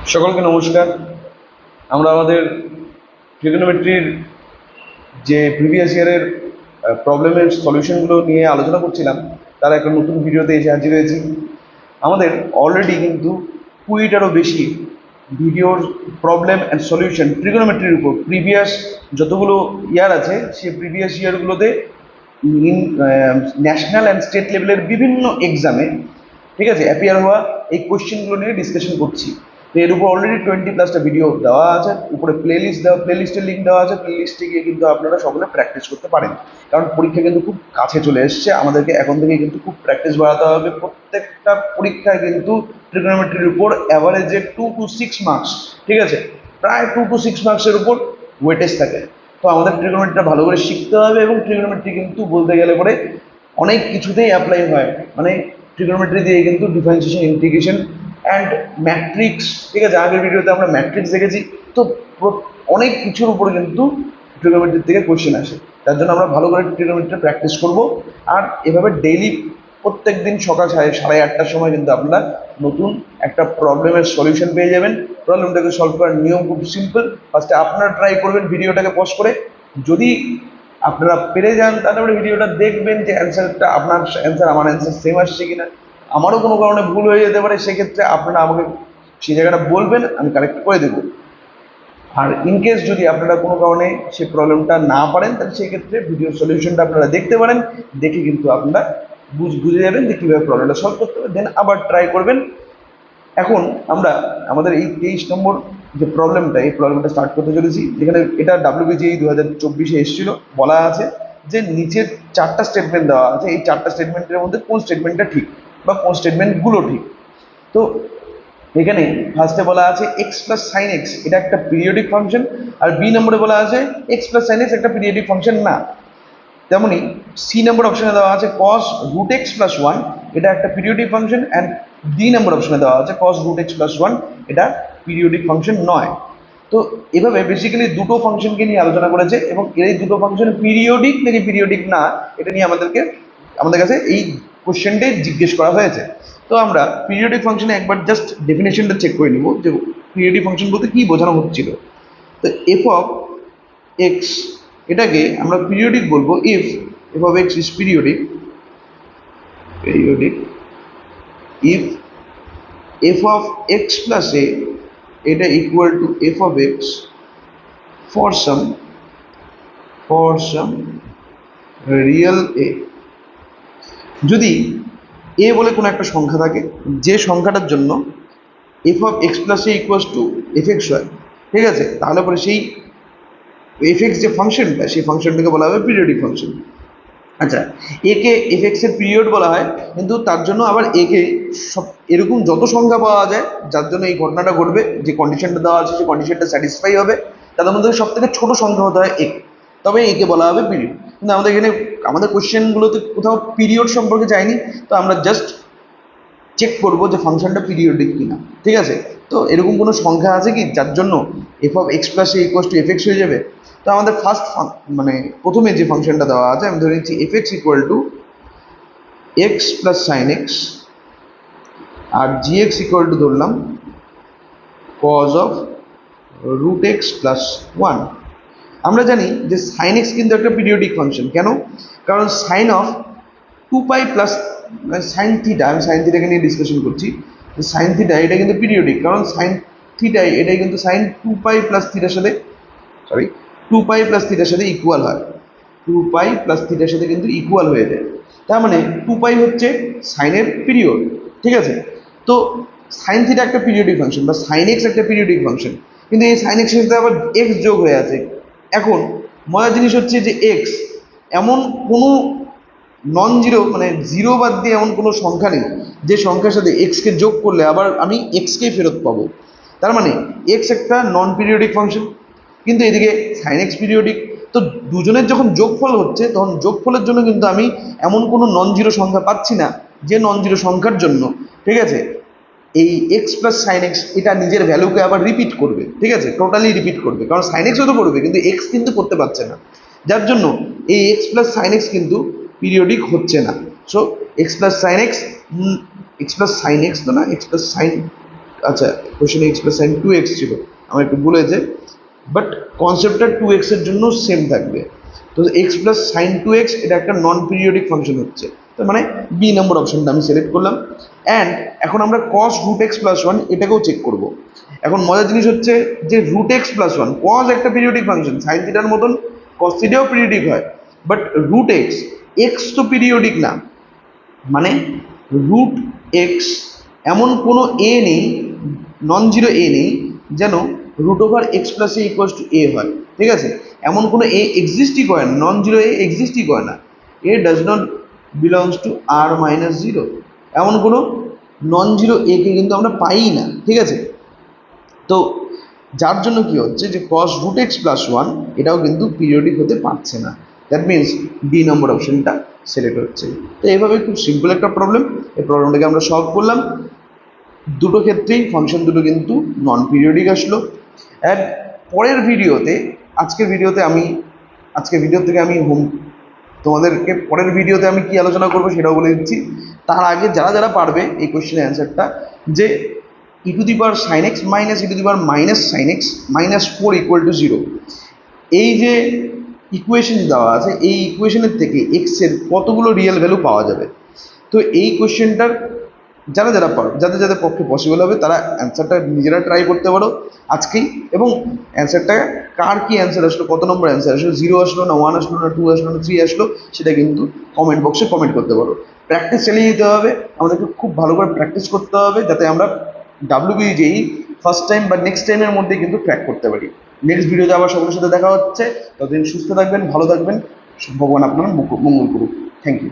সকলকে নমস্কার। আমরা আমাদের ট্রিগোনোমেট্রির যে প্রিভিয়াস ইয়ারের প্রবলেমের সলিউশনগুলো নিয়ে আলোচনা করছিলাম, তার একটা নতুন ভিডিওতে এসে হাজির হয়েছি। আমাদের অলরেডি কিন্তু 20টারও বেশি ভিডিওর প্রবলেম অ্যান্ড সলিউশন ট্রিগোনোমেট্রির উপর প্রিভিয়াস যতগুলো ইয়ার আছে সেই প্রিভিয়াস ইয়ারগুলোতে ন্যাশনাল অ্যান্ড স্টেট লেভেলের বিভিন্ন এক্সামে, ঠিক আছে, অ্যাপিয়ার হওয়া এই কোয়েশ্চেনগুলো নিয়ে ডিসকাশন করছি। তো এর উপর অলরেডি 20+টা ভিডিও দেওয়া আছে, উপরে প্লেলিস্টের লিঙ্ক দেওয়া আছে। প্লেলিস্টে গিয়ে কিন্তু আপনারা সকলে প্র্যাকটিস করতে পারেন, কারণ পরীক্ষা কিন্তু খুব কাছে চলে এসছে। আমাদেরকে এখন থেকে কিন্তু খুব প্র্যাকটিস বাড়াতে হবে। প্রত্যেকটা পরীক্ষায় কিন্তু ট্রিগোনোমেট্রির উপর অ্যাভারেজে 2 to 6 মার্কস, ঠিক আছে, প্রায় 2 to 6 মার্কসের উপর ওয়েটেজ থাকে। তো আমাদের ট্রিগোনোমেট্রিটা ভালো করে শিখতে হবে, এবং ট্রিগোনোমেট্রি কিন্তু বলতে গেলে পরে অনেক কিছুতেই অ্যাপ্লাই হয়। মানে ট্রিগোনোমেট্রি দিয়ে কিন্তু ডিফারেন্সিয়েশন, ইন্টিগ্রেশন অ্যান্ড ম্যাট্রিক্স, ঠিক আছে, আগের ভিডিওতে আমরা ম্যাট্রিক্স দেখেছি। তো অনেক কিছুর উপরে কিন্তু ট্রিগোনোমেট্রি থেকে কোয়েশ্চেন আসে। তার জন্য আমরা ভালো করে ট্রিগোনোমেট্রি প্র্যাকটিস করব। আর এভাবে ডেইলি প্রত্যেক দিন সকাল 8:30টার সময় কিন্তু আপনারা নতুন একটা প্রবলেমের সলিউশন পেয়ে যাবেন। প্রবলেমটাকে সলভ করার নিয়ম খুব সিম্পল। ফার্স্টে আপনারা ট্রাই করবেন ভিডিওটাকে পজ করে। যদি আপনারা পেরে যান তাহলে ভিডিওটা দেখবেন যে অ্যান্সারটা, আপনার অ্যান্সার আমার অ্যান্সার সেম আসছে কিনা। আমারও কোনো কারণে ভুল হয়ে যেতে পারে, সেক্ষেত্রে আপনারা আমাকে সেই জায়গাটা বলবেন, আমি কারেক্ট করে দেবো। আর ইনকেস যদি আপনারা কোনো কারণে সেই প্রবলেমটা না পারেন, তাহলে সেই ক্ষেত্রে ভিডিও সলিউশনটা আপনারা দেখতে পারেন। দেখে কিন্তু আপনারা বুঝে যাবেন যে কীভাবে প্রবলেমটা সলভ করতে হবে, দেন আবার ট্রাই করবেন। এখন আমরা আমাদের এই 23 নম্বর যে প্রবলেমটা, এই প্রবলেমটা স্টার্ট করতে চলেছি। যেখানে এটা WBGE 2024-এ এসেছিল। বলা আছে যে নিচের 4টা স্টেটমেন্ট দেওয়া আছে, এই 4টা স্টেটমেন্টের মধ্যে কোন স্টেটমেন্টটা ঠিক বা কোন স্টেটমেন্টগুলো ঠিক। তো এখানে ফার্স্টে বলা আছে এক্স প্লাস সাইন এক্স এটা একটা পিরিয়ডিক ফাংশন, আর বি নম্বরে বলা আছে এক্স প্লাস সাইন এক্স একটা পিরিয়ডিক ফাংশন না। তেমনি সি নম্বর অপশনে দেওয়া আছে cos root x plus one, এটা একটা পিরিয়ডিক ফাংশন। অ্যান্ড ডি নম্বর অপশনে দেওয়া আছে cos root x plus one, এটা পিরিয়ডিক ফাংশন নয়। তো এভাবে বেসিক্যালি দুটো ফাংশনকে নিয়ে আলোচনা করেছে, এবং এই দুটো ফাংশন পিরিয়ডিক নাকি পিরিয়ডিক না, এটা নিয়ে আমাদের কাছে এই কোশ্চেনটাই জিজ্ঞেস করা হয়েছে। তো আমরা পিরিয়ডিক ফাংশনে একবার জাস্ট ডেফিনেশনটা চেক করে নিব যে পিরিয়ডিক ফাংশন বলতে কী বোঝানো হচ্ছিল। তো এফ অফ এক্স, এটাকে আমরা পিরিয়ডিক বলবো if f of x is periodic if f of x plus a এটা equal to f of x for some real a. যদি এ বলে কোনো একটা সংখ্যা থাকে, যে সংখ্যাটার জন্য F of x plus a equals two F x হয়, ঠিক আছে, তাহলে পরে সেই এফ এক্স যে ফাংশনটা, সেই ফাংশনটাকে বলা হবে পিরিয়ডিক ফাংশন। আচ্ছা, একে এফ এক্স এর পিরিয়ড বলা হয়, কিন্তু তার জন্য আবার একে সব এরকম যত সংখ্যা পাওয়া যায় যার জন্য এই ঘটনাটা ঘটবে, যে কন্ডিশনটা দেওয়া আছে সেই কন্ডিশনটা স্যাটিসফাই হবে, তাদের মধ্যে সব থেকে ছোট সংখ্যা হতে হয় এক, তবে একে বলা হবে পিরিয়ড। কিন্তু আমাদের এখানে আমাদের কোশ্চেনগুলোতে কোথাও পিরিয়ড সম্পর্কে যায়নি। তো আমরা জাস্ট চেক করবো যে ফাংশনটা পিরিয়ডিক কিনা, ঠিক আছে। তো এরকম কোনো সংখ্যা আছে কি যার জন্য F of x plus a equals two F x হয়ে যাবে? তো আমাদের ফার্স্ট মানে প্রথমে যে ফাংশনটা দেওয়া আছে, আমি ধরে নিচ্ছি f x equal to x plus sine x, আর জি এক্স ইকুয়াল টু ধরলাম cos of root x plus one. আমরা জানি যে সাইন এক্স কিন্তু একটা পিরিয়ডিক ফাংশন। কেন? কারণ sine of 2 pi plus sine theta, আমি সাইন থিটাকে নিয়ে ডিসকাশন করছি। সাইন থিটা এটা কিন্তু পিরিয়ডিক, কারণ সাইন থিটা এটাই কিন্তু সাইন 2 পাই প্লাস থিটার সাথে 2 পাই প্লাস থিটার সাথে ইকুয়াল হয়। 2 পাই প্লাস থিটার সাথে কিন্তু ইকুয়াল হয়ে যায়। তার মানে 2 পাই হচ্ছে সাইনের পিরিয়ড, ঠিক আছে। তো সাইন থিটা একটা পিরিয়ডিক ফাংশন বা সাইন এক্স একটা পিরিয়ডিক ফাংশন, কিন্তু এই সাইন এক্সের সাথে আবার এক্স যোগ হয়ে আছে। এখন মজার জিনিস হচ্ছে যে এক্স এমন কোনো নন জিরো, মানে জিরো বাদ দিয়ে এমন কোনো সংখ্যা নেই যে সংখ্যার সাথে এক্সকে যোগ করলে আবার আমি এক্সকেই ফেরত পাবো। তার মানে এক্স একটা নন পিরিয়ডিক ফাংশন, কিন্তু এদিকে সাইন এক্স পিরিয়ডিক। তো দুজনের যখন যোগফল হচ্ছে, তখন যোগফলের জন্য কিন্তু আমি এমন কোনো নন জিরো সংখ্যা পাচ্ছি না যে নন জিরো সংখ্যার জন্য, ঠিক আছে, এই এক্স প্লাস সাইন এক্স এটা নিজের ভ্যালুকে আবার রিপিট করবে, ঠিক আছে, টোটালি রিপিট করবে। কারণ সাইন এক্সও তো করবে, কিন্তু এক্স কিন্তু করতে পারছে না, যার জন্য এই এক্স প্লাস সাইন এক্স কিন্তু পিরিয়ডিক হচ্ছে না। So x plus sine x তো না, এক্স প্লাস সাইন আচ্ছা কোশ্চেনে এক্স প্লাস সাইন 2x ছিল, আমার একটু ভুলেছে, বাট কনসেপ্টটা 2x এর জন্য সেম থাকবে। তো এক্স প্লাস সাইন 2x এটা একটা নন পিরিয়ডিক ফাংশন হচ্ছে, তার মানে বি নম্বর অপশনটা আমি সিলেক্ট করলাম। অ্যান্ড এখন আমরা cos root x plus one এটাকেও চেক করব। এখন মজার জিনিস হচ্ছে যে root x plus one, cos একটা পিরিয়ডিক ফাংশন, সাইন থিটার মতন কস থিটাও পিরিয়ডিক হয়, বাট রুট এক্স, এক্স তো পিরিয়ডিক না, মানে রুট এক্স এমন কোনো এ নেই, নন জিরো এ নেই যেন root over x plus a equals to a হয়, ঠিক আছে? এমন কোনো এ এক্সিস্টই করে না, নন জিরো এ এক্সিস্টই করে না। A does not belongs to R minus zero, এমন কোনো নন জিরো এ কে কিন্তু আমরা পাই না, ঠিক আছে? তো যার জন্য কি হচ্ছে যে cos root x plus one এটাও কিন্তু পিরিয়ডিক হতে পারছে না, দ্যাট মিনস ডি নম্বর অপশনটা সিলেক্ট হচ্ছে। তো এইভাবে খুব সিম্পল একটা প্রবলেম, এই প্রবলেমটাকে আমরা সলভ করলাম। দুটো ক্ষেত্রেই ফাংশন দুটো কিন্তু নন পিরিয়ডিক আসলো। অ্যান্ড পরের ভিডিওতে, আজকের ভিডিও থেকে আমি তোমাদেরকে পরের ভিডিওতে আমি কি আলোচনা করবো সেটাও বলে দিচ্ছি। তার আগে যারা যারা পারবে এই কোশ্চেনের অ্যান্সারটা, যে e to the power sine x minus e to the power minus sine x minus 4 equal to 0, এই যে ইকুয়েশন দেওয়া আছে, এই ইকুয়েশনের থেকে এক্স এর কতগুলো রিয়েল ভ্যালু পাওয়া যাবে। তো এই কোশ্চেনটার যারা যারা পারো, যাদের যাদের পক্ষে পসিবল হবে তারা অ্যান্সারটা নিজেরা ট্রাই করতে পারো আজকেই, এবং অ্যান্সারটা কার কি অ্যান্সার আসলো, কত নম্বর অ্যান্সার আসলো, 0 আসলো না 1 আসলো না 2 আসলো না 3 আসলো, সেটা কিন্তু কমেন্ট বক্সে কমেন্ট করতে পারো। প্র্যাকটিস চালিয়ে যেতে হবে, আমাদেরকে খুব ভালো করে প্র্যাকটিস করতে হবে যাতে আমরা WBJEE ফার্স্ট টাইম বা নেক্সট টাইমের মধ্যে কিন্তু ক্র্যাক করতে পারি। নেক্সট ভিডিওতে আবার সকলের সাথে দেখা হচ্ছে, ততদিন সুস্থ থাকবেন, ভালো থাকবেন, ভগবান আপনার মঙ্গল করুক। Thank you.